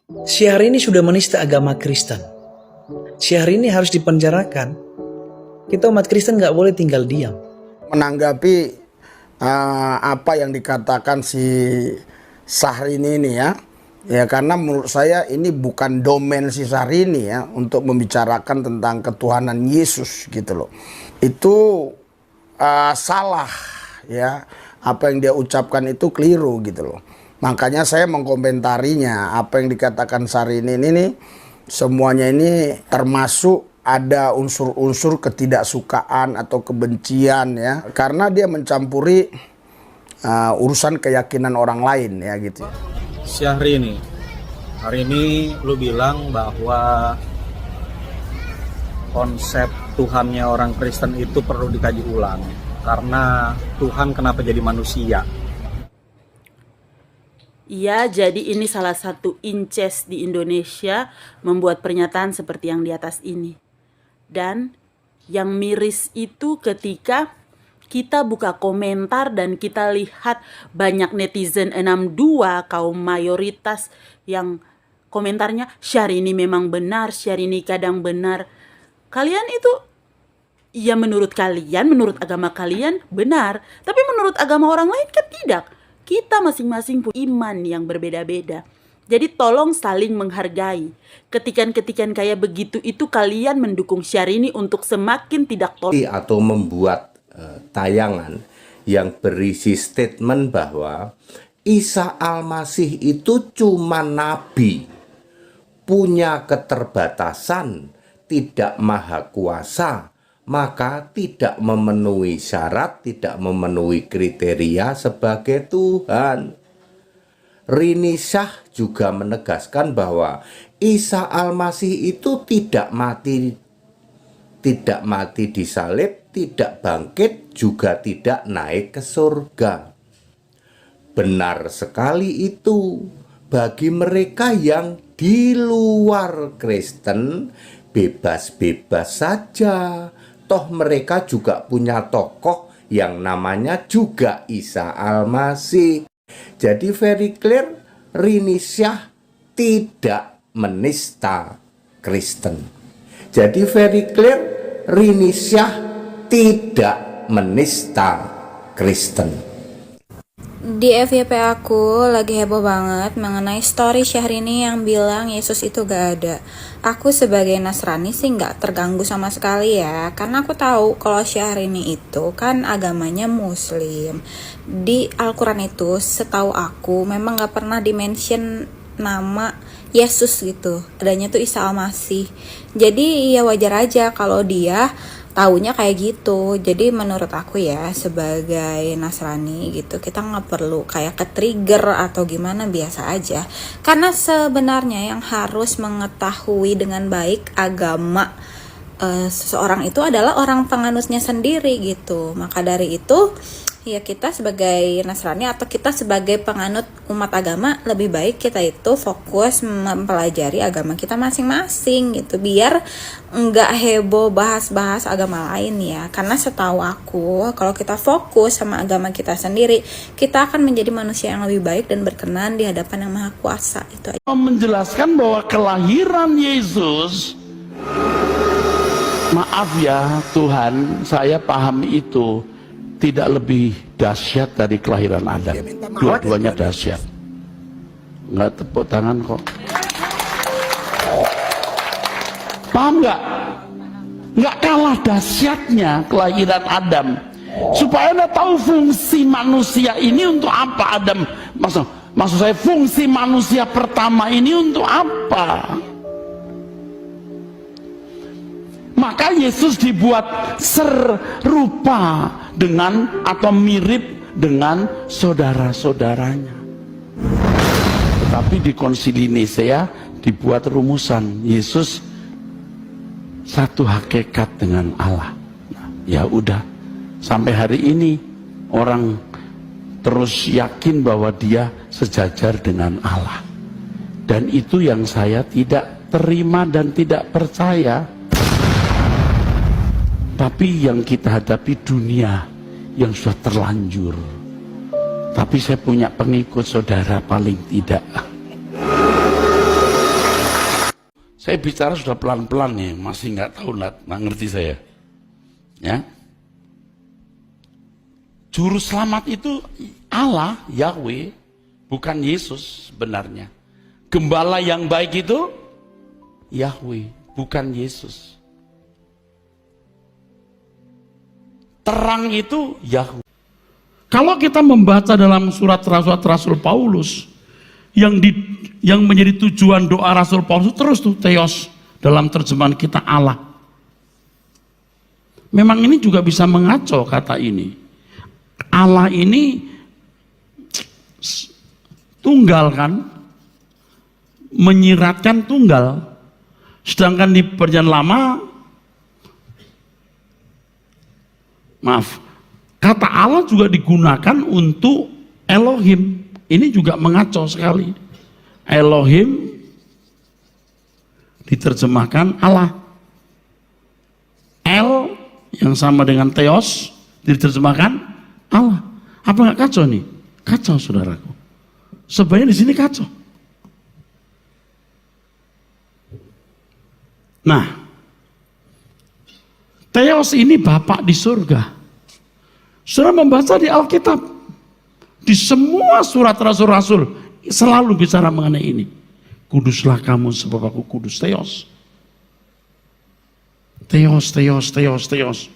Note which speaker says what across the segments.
Speaker 1: Syahrini sudah menista agama Kristen. Syahrini harus dipenjarakan. Kita umat Kristen nggak boleh tinggal diam.
Speaker 2: Menanggapi apa yang dikatakan si Syahrini ini ya, karena menurut saya ini bukan domain si Syahrini ya untuk membicarakan tentang ketuhanan Yesus gitu loh. Itu salah ya, apa yang dia ucapkan itu keliru gitu loh. Makanya saya mengkomentarinya apa yang dikatakan Syahrini ini semuanya ini termasuk ada unsur-unsur ketidaksukaan atau kebencian ya, karena dia mencampuri urusan keyakinan orang lain ya gitu.
Speaker 3: Syahrini, hari ini lu bilang bahwa konsep Tuhannya orang Kristen itu perlu dikaji ulang karena Tuhan kenapa jadi manusia.
Speaker 4: Iya, jadi ini salah satu inces di Indonesia membuat pernyataan seperti yang di atas ini. Dan yang miris itu ketika kita buka komentar dan kita lihat banyak netizen 62 kaum mayoritas yang komentarnya Syahrini memang benar, Syahrini kadang benar. Kalian itu, ya menurut kalian, menurut agama kalian benar, tapi menurut agama orang lain kan tidak. Kita masing-masing punya iman yang berbeda-beda. Jadi tolong saling menghargai. Ketikan-ketikan kayak begitu itu kalian mendukung Syahrini untuk semakin tidak
Speaker 5: atau membuat tayangan yang berisi statement bahwa Isa Al-Masih itu cuma nabi, punya keterbatasan, tidak maha kuasa, maka tidak memenuhi syarat, tidak memenuhi kriteria sebagai Tuhan. Rini Shah juga menegaskan bahwa Isa Al-Masih itu tidak mati disalib, tidak bangkit, juga tidak naik ke surga. Benar sekali itu bagi mereka yang di luar Kristen, bebas-bebas saja. Toh mereka juga punya tokoh yang namanya juga Isa Al-Masih. Jadi very clear, Rini Shah tidak menista Kristen. Jadi very clear, Rini Shah tidak menista Kristen.
Speaker 6: Di FYP aku lagi heboh banget mengenai story Syahrini yang bilang Yesus itu gak ada. Aku sebagai Nasrani sih gak terganggu sama sekali ya, karena aku tahu kalau Syahrini itu kan agamanya Muslim. Di Al-Quran itu setahu aku memang gak pernah dimention nama Yesus gitu, adanya tuh Isa Al-Masih. Jadi ya wajar aja kalau dia taunya kayak gitu. Jadi menurut aku ya sebagai Nasrani gitu, kita nggak perlu kayak ke-trigger atau gimana, biasa aja. Karena sebenarnya yang harus mengetahui dengan baik agama seseorang itu adalah orang penganutnya sendiri gitu. Maka dari itu ya kita sebagai Nasrani atau kita sebagai penganut umat agama, lebih baik kita itu fokus mempelajari agama kita masing-masing gitu, biar nggak heboh bahas-bahas agama lain ya. Karena setahu aku kalau kita fokus sama agama kita sendiri, kita akan menjadi manusia yang lebih baik dan berkenan di hadapan Yang Maha Kuasa. Itu aja.
Speaker 7: Menjelaskan bahwa kelahiran Yesus, maaf ya Tuhan, saya paham itu tidak lebih dahsyat dari kelahiran Adam. Dua-duanya dahsyat. Nggak tepuk tangan kok. Paham nggak? Nggak kalah dahsyatnya kelahiran Adam. Supaya Anda tahu fungsi manusia ini untuk apa, Adam. Maksud saya fungsi manusia pertama ini untuk apa? Maka Yesus dibuat serupa dengan atau mirip dengan saudara-saudaranya. Tetapi di Konsili Nisea dibuat rumusan Yesus satu hakikat dengan Allah. Nah, ya udah, sampai hari ini orang terus yakin bahwa dia sejajar dengan Allah. Dan itu yang saya tidak terima dan tidak percaya. Tapi yang kita hadapi dunia yang sudah terlanjur. Tapi saya punya pengikut saudara paling tidak. Saya bicara sudah pelan-pelan nih, masih nggak tahu, nggak ngerti saya. Ya, Juru selamat itu Allah, Yahweh, bukan Yesus sebenarnya. Gembala yang baik itu Yahweh, bukan Yesus. Terang itu Yahweh. Kalau kita membaca dalam surat Rasul Paulus, yang menjadi tujuan doa Rasul Paulus terus tuh Theos, dalam terjemahan kita Allah. Memang ini juga bisa mengaco kata ini. Allah ini tunggal kan, menyiratkan tunggal. Sedangkan di Perjanjian Lama, maaf, kata Allah juga digunakan untuk Elohim. Ini juga mengaco sekali. Elohim diterjemahkan Allah. El yang sama dengan Theos diterjemahkan Allah. Apa nggak kacau nih? Kacau, saudaraku. Sebenarnya di sini kacau. Nah, Theos ini Bapak di surga. Saudara membaca di Alkitab, di semua surat rasul-rasul selalu bicara mengenai ini. Kuduslah kamu sebab aku kudus. Theos. Theos, Theos, Theos, Theos.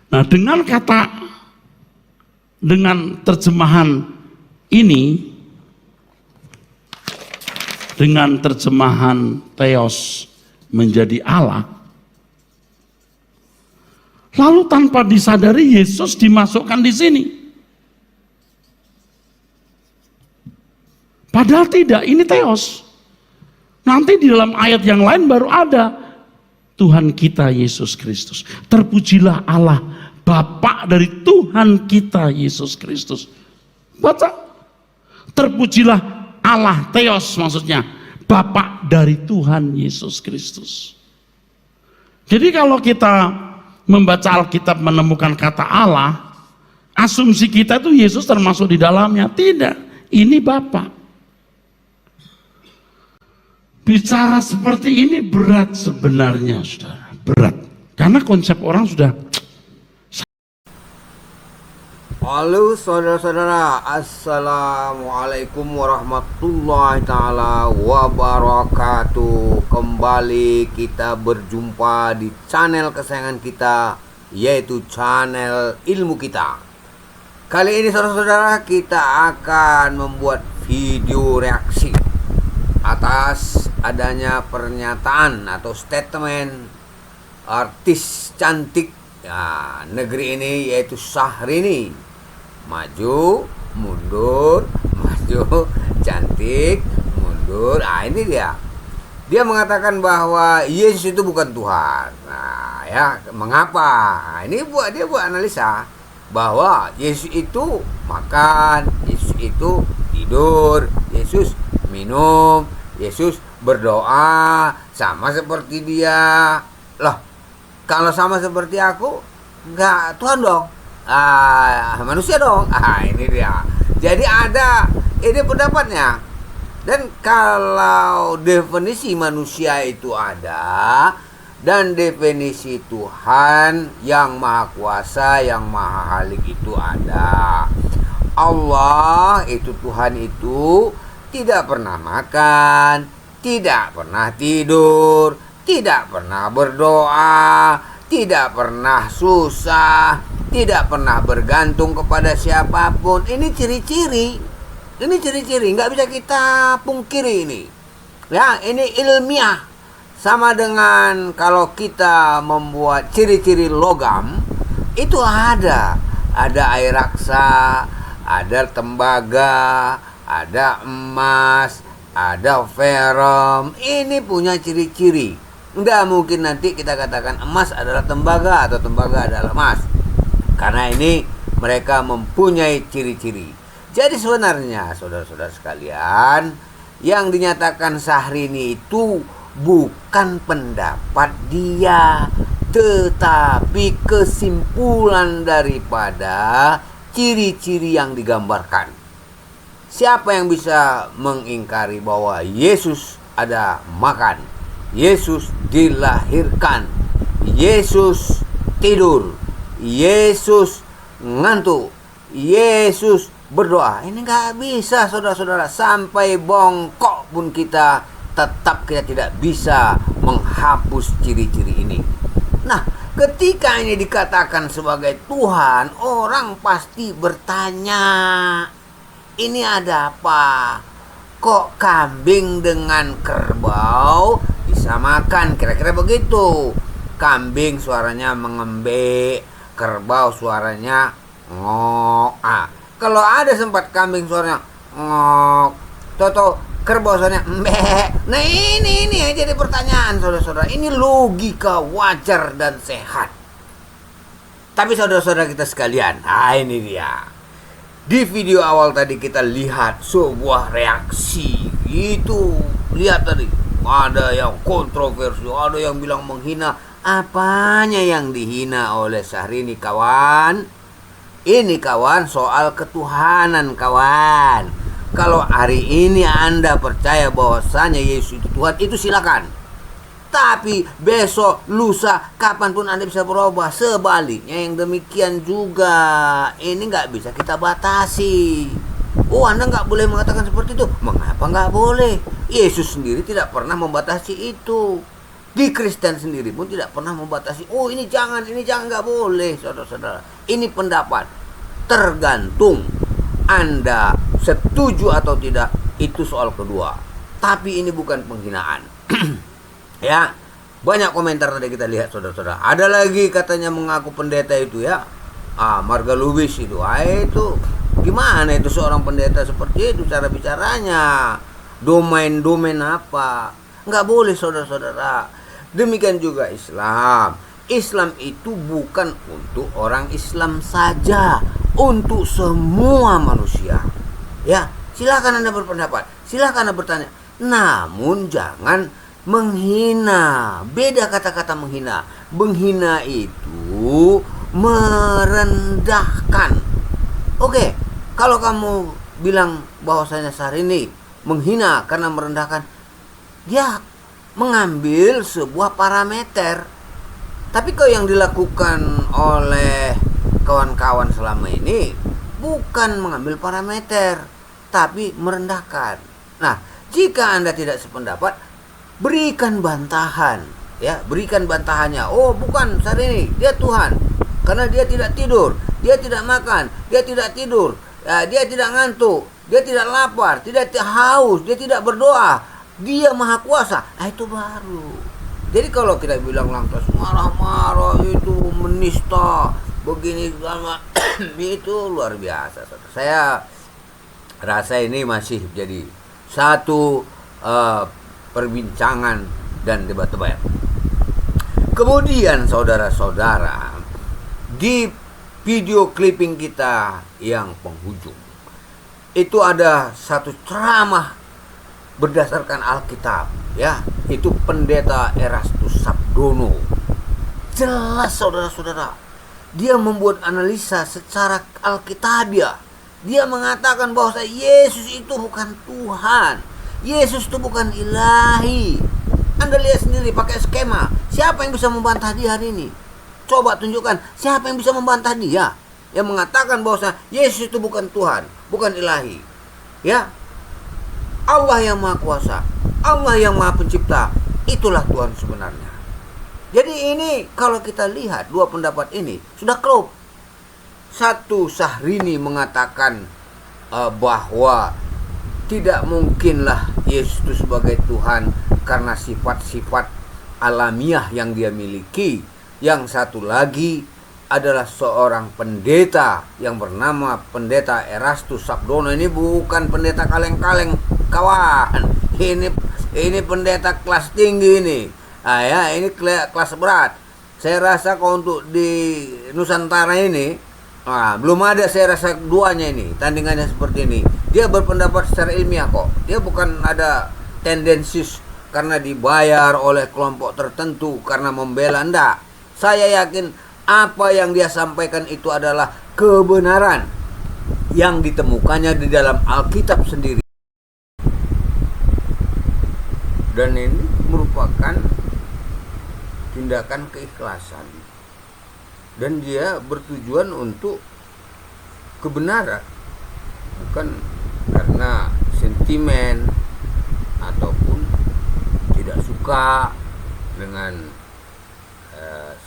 Speaker 7: Nah, dengan terjemahan ini, dengan terjemahan Theos menjadi Allah, lalu tanpa disadari Yesus dimasukkan di sini. Padahal tidak, ini Theos. Nanti di dalam ayat yang lain baru ada Tuhan kita Yesus Kristus. Terpujilah Allah, Bapa dari Tuhan kita Yesus Kristus. Baca. Terpujilah Allah, Theos maksudnya, Bapa dari Tuhan Yesus Kristus. Jadi kalau kita membaca Alkitab menemukan kata Allah, asumsi kita itu Yesus termasuk di dalamnya. Tidak, ini Bapa. Bicara seperti ini berat sebenarnya, saudara. Berat. Karena konsep orang sudah.
Speaker 8: Halo saudara-saudara, assalamualaikum warahmatullahi ta'ala wabarakatuh. Kembali kita berjumpa di channel kesayangan kita, yaitu channel ilmu kita. Kali ini saudara-saudara, kita akan membuat video reaksi atas adanya pernyataan atau statement artis cantik negeri ini, yaitu Syahrini. Maju, mundur, maju, cantik, mundur. Ini dia. Dia mengatakan bahwa Yesus itu bukan Tuhan. Nah, ya, mengapa? Ini dia buat analisa bahwa Yesus itu makan, Yesus itu tidur, Yesus minum, Yesus berdoa, sama seperti dia. Loh, kalau sama seperti aku, enggak Tuhan dong. Manusia dong. Ini dia. Jadi ada ini pendapatnya. Dan kalau definisi manusia itu ada, dan definisi Tuhan yang Maha Kuasa, yang Maha Halik itu ada. Allah itu, Tuhan itu tidak pernah makan, tidak pernah tidur, tidak pernah berdoa, tidak pernah susah, tidak pernah bergantung kepada siapapun. Ini ciri-ciri, nggak bisa kita pungkiri ini. Ya, ini ilmiah. Sama dengan kalau kita membuat ciri-ciri logam, itu ada air raksa, ada tembaga, ada emas, ada ferrum. Ini punya ciri-ciri. Nggak mungkin nanti kita katakan emas adalah tembaga atau tembaga adalah emas, karena ini mereka mempunyai ciri-ciri. Jadi sebenarnya saudara-saudara sekalian, yang dinyatakan Syahrini itu bukan pendapat dia, tetapi kesimpulan daripada ciri-ciri yang digambarkan. Siapa yang bisa mengingkari bahwa Yesus ada makan, Yesus dilahirkan, Yesus tidur, Yesus ngantuk, Yesus berdoa. Ini nggak bisa saudara-saudara. Sampai bongkok pun kita tetap kita tidak bisa menghapus ciri-ciri ini. Nah, ketika ini dikatakan sebagai Tuhan, orang pasti bertanya, ini ada apa? Kok kambing dengan kerbau bisa makan? Kira-kira begitu. Kambing suaranya mengembek, kerbau suaranya ngok. Kalau ada sempat kambing suaranya ngok, toto kerbau suaranya mbek. Nah ini yang jadi pertanyaan saudara-saudara. Ini logika wajar dan sehat. Tapi saudara-saudara kita sekalian, ini dia. Di video awal tadi kita lihat sebuah reaksi. Itu lihat tadi, ada yang kontroversi, ada yang bilang menghina. Apanya yang dihina oleh Syahrini kawan? Ini kawan soal ketuhanan kawan. Kalau hari ini Anda percaya bahwasanya Yesus itu Tuhan, itu silakan. Tapi besok, lusa, kapanpun Anda bisa berubah. Sebaliknya yang demikian juga. Ini nggak bisa kita batasi. Oh, Anda nggak boleh mengatakan seperti itu. Mengapa nggak boleh? Yesus sendiri tidak pernah membatasi itu. Di Kristen sendiri pun tidak pernah membatasi. Oh, ini jangan, nggak boleh, saudara-saudara. Ini pendapat. Tergantung Anda setuju atau tidak, itu soal kedua. Tapi ini bukan penghinaan. Ya, banyak komentar tadi kita lihat saudara-saudara. Ada lagi katanya mengaku pendeta itu ya. Marga Lubis itu. Itu gimana itu seorang pendeta seperti itu cara bicaranya? Domain apa? Nggak boleh saudara-saudara. Demikian juga Islam. Islam itu bukan untuk orang Islam saja, untuk semua manusia. Ya, silakan Anda berpendapat, silakan Anda bertanya. Namun jangan menghina. Beda kata-kata menghina. Menghina itu merendahkan. Oke, kalau kamu bilang bahwasanya Syahrini menghina karena merendahkan, dia mengambil sebuah parameter. Tapi kalau yang dilakukan oleh kawan-kawan selama ini bukan mengambil parameter, tapi merendahkan. Nah, jika Anda tidak sependapat, berikan bantahan, ya, berikan bantahannya. Oh, bukan Syahrini, dia Tuhan, karena dia tidak tidur, dia tidak makan, dia tidak tidur, dia tidak ngantuk, dia tidak lapar, tidak haus, dia tidak berdoa, dia maha kuasa. Itu baru. Jadi kalau kita bilang lantas marah-marah itu menista begini sama itu luar biasa. Saya rasa ini masih jadi satu perbincangan dan debat-debat. Kemudian saudara-saudara, di video clipping kita yang penghujung itu ada satu ceramah berdasarkan Alkitab, ya, itu pendeta Erastus Sabdono. Jelas saudara-saudara, dia membuat analisa secara alkitabiah. Dia mengatakan bahwa Yesus itu bukan Tuhan, Yesus itu bukan ilahi. Anda lihat sendiri pakai skema. Siapa yang bisa membantah dia hari ini? Coba tunjukkan siapa yang bisa membantah dia, yang mengatakan bahwa Yesus itu bukan Tuhan, bukan ilahi. Ya, Allah yang maha kuasa, Allah yang maha pencipta, itulah Tuhan sebenarnya. Jadi ini kalau kita lihat dua pendapat ini sudah klop. Satu, Syahrini mengatakan bahwa tidak mungkinlah Yesus itu sebagai Tuhan karena sifat-sifat alamiah yang dia miliki. Yang satu lagi adalah seorang pendeta yang bernama pendeta Erastus Sabdono. Ini bukan pendeta kaleng-kaleng kawan. Ini pendeta kelas tinggi ini. Ya, ini kelas berat. Saya rasa kalau untuk di Nusantara ini belum ada, saya rasa duanya ini tandingannya seperti ini. Dia berpendapat secara ilmiah kok. Dia bukan ada tendensius karena dibayar oleh kelompok tertentu karena membela, enggak. Saya yakin apa yang dia sampaikan itu adalah kebenaran yang ditemukannya di dalam Alkitab sendiri. Dan ini merupakan tindakan keikhlasan. Dan dia bertujuan untuk kebenaran, bukan karena sentimen ataupun tidak suka dengan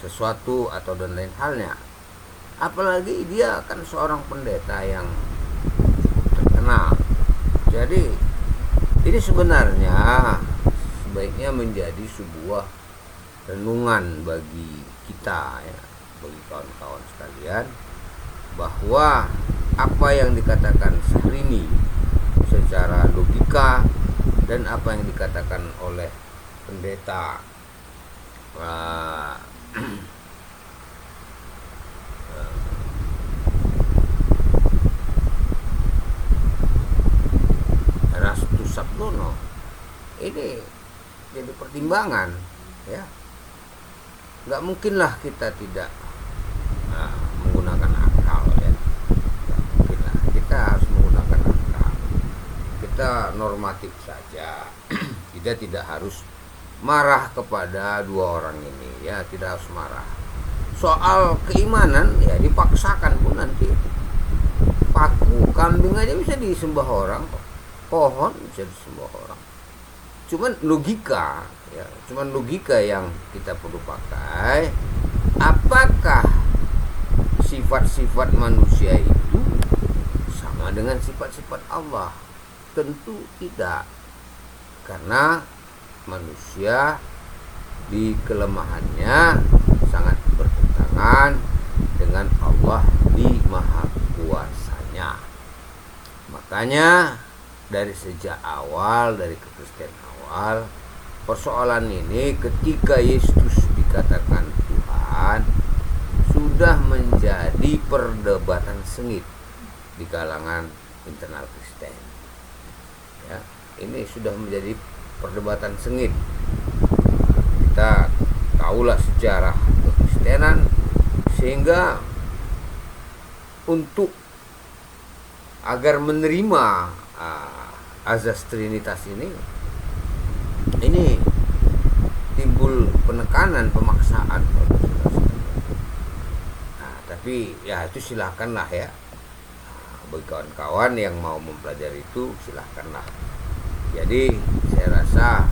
Speaker 8: sesuatu atau dan lain halnya. Apalagi dia kan seorang pendeta yang terkenal. Jadi ini sebenarnya sebaiknya menjadi sebuah renungan bagi kita ya, bagi kawan-kawan sekalian, bahwa apa yang dikatakan Syahrini secara logika dan apa yang dikatakan oleh pendeta Rastu Sabdono ini jadi pertimbangan ya. Nggak mungkinlah kita tidak menggunakan akal ya. Nggak mungkinlah, kita harus menggunakan akal. Kita normatif saja. Kita tidak harus marah kepada dua orang ini ya, tidak harus marah. Soal keimanan ya dipaksakan pun nanti paku kambing aja bisa disembah orang kok, pohon bisa disembah orang. Cuman logika yang kita perlu pakai, apakah sifat-sifat manusia itu sama dengan sifat-sifat Allah? Tentu tidak, karena manusia di kelemahannya sangat bertentangan dengan Allah di maha kuasanya. Makanya dari sejak awal, dari kekristenan awal, persoalan ini ketika Yesus dikatakan Tuhan sudah menjadi perdebatan sengit di kalangan internal Kristen ya. Ini sudah menjadi perdebatan sengit. Kita tahulah sejarah kekristenan, sehingga untuk agar menerima azas Trinitas ini timbul penekanan, pemaksaan. Nah, tapi ya itu silahkanlah ya, bagi kawan-kawan yang mau mempelajari itu silahkanlah. Jadi saya rasa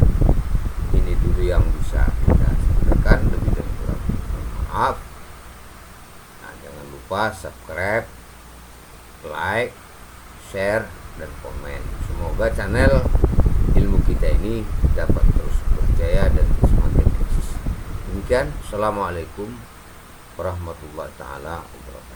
Speaker 8: ini dulu yang bisa kita sampaikan, lebih dan kurang maaf. Nah, jangan lupa subscribe, like, share, dan komen. Semoga channel ilmu kita ini dapat terus berjaya dan semakin eksis. Demikian, assalamualaikum warahmatullahi taala wabarakatuh.